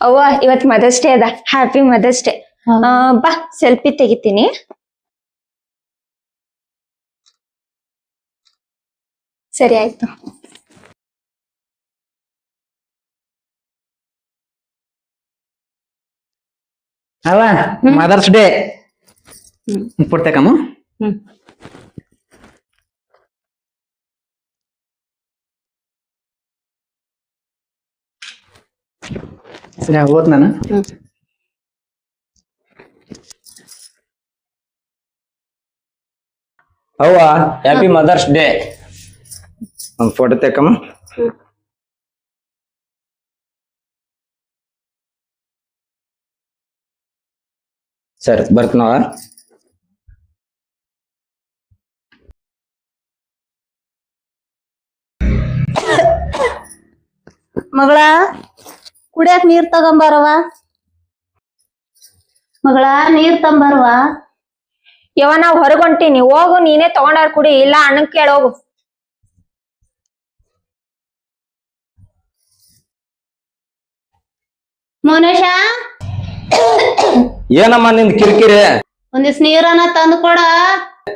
ಅವ್ವ ಇವತ್ mother's day ಅದ. Happy mother's day. ಬಾ ಸೆಲ್ಫಿ ತೆಗಿತೀನಿ. ಸರಿ ಆಯ್ತು. ಅವ ಮದರ್ಸ್ ಡೇ ಕೊಡ್ತೇಕಮ್ಮ. ಸರಿ ಹೋದ್ ನಾನು. ಅವ್ವ ಹ್ಯಾಪಿ ಮದರ್ಸ್ ಡೇ. ಒಂದ್ ಫೋಟೋ ತೆಕ್ಕಮ್ಮ. ಸರಿ ಬರ್ತನವ. ಮಗಳ ಕುಡಿಯಾಕ ನೀರ್ ತಗೊಂಬಾರವ. ಮಗಳ ನೀರ್ ತಂಬಾರವ. ಯವ್ವ ನಾವ್ ಹೊರಗೊಂಟೀನಿ, ಹೋಗು ನೀನೇ ತಗೊಂಡಾರ ಕುಡಿ, ಇಲ್ಲ ಅಣ್ಣನ್ ಕೇಳೋಗು. ಮೌನೇಶ ಏನಮ್ಮ ನಿಂದ ಕಿರಿಕಿರಿ? ಒಂದಿವ್ಸ ನೀರನ್ನ ತಂದು ಕೊಡ.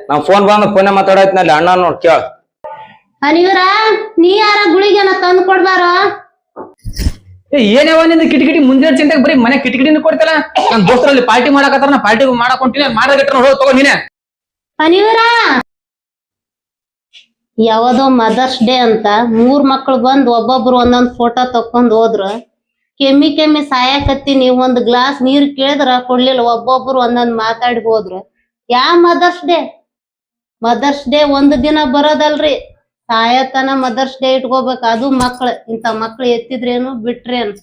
ನಾವ್ ಫೋನ್ ಬಂದ್ ಫೋನ್ ಮಾತಾಡತ್ನಲ್ಲಿ ಅಣ್ಣ ನೋಡ್ ಕೇಳ. ನೀರ ನೀ ಯಾರ ಗುಳಿಗೆನ ತಂದು ಕೊಡ್ಬಾರ. ಏನೇವ ನಿಂದ ಕಿಟಕಿಟಿ ಮುಂದಿನ ಚಿಂತೆಗೆ ಬರೀ ಮನೆ ಕಿಟಕಿಟಿನ ಕೊಡ್ತಲ್ಲ. ನನ್ ದೋಸ್ತರಲ್ಲಿ ಪಾರ್ಟಿ ಮಾಡಕತ್ತಾರ, ನಾ ಪಾರ್ಟಿ ಮಾಡಕ್ ಹೊಂಟಿನಿ. ಮಾಡಗಿಟ್ರ ಹೋಗಿ ತಗೋ ನೀನೆ. ನೀರ ಯಾವದೋ ಮದರ್ಸ್ ಡೇ ಅಂತ 3 ಮಕ್ಳು ಬಂದ್ ಒಬ್ಬೊಬ್ರು ಒಂದೊಂದ್ ಫೋಟೋ ತಕೊಂಡ್ ಹೋದ್ರು. ಕೆಮ್ಮಿ ಸಾಯಕತ್ತೀನಿ. ಒಂದ್ ಗ್ಲಾಸ್ ನೀರ್ ಕೇಳಿದ್ರ ಕೊಡ್ಲಿಲ್ಲ. ಒಬ್ಬೊಬ್ರು ಒಂದೊಂದ್ ಮಾತಾಡಿ ಹೋದ್ರು. Mother's day? ಮದರ್ಸ್ ಡೇ ಒಂದ್ ದಿನ ಬರೋದಲ್ರಿ, ಸಾಯತನ ಮದರ್ಸ್ ಡೇ ಇಟ್ಕೋಬೇಕು. ಅದು ಮಕ್ಳು, ಇಂತ ಮಕ್ಳು ಎತ್ತಿದ್ರೇನು ಬಿಟ್ರೇನು.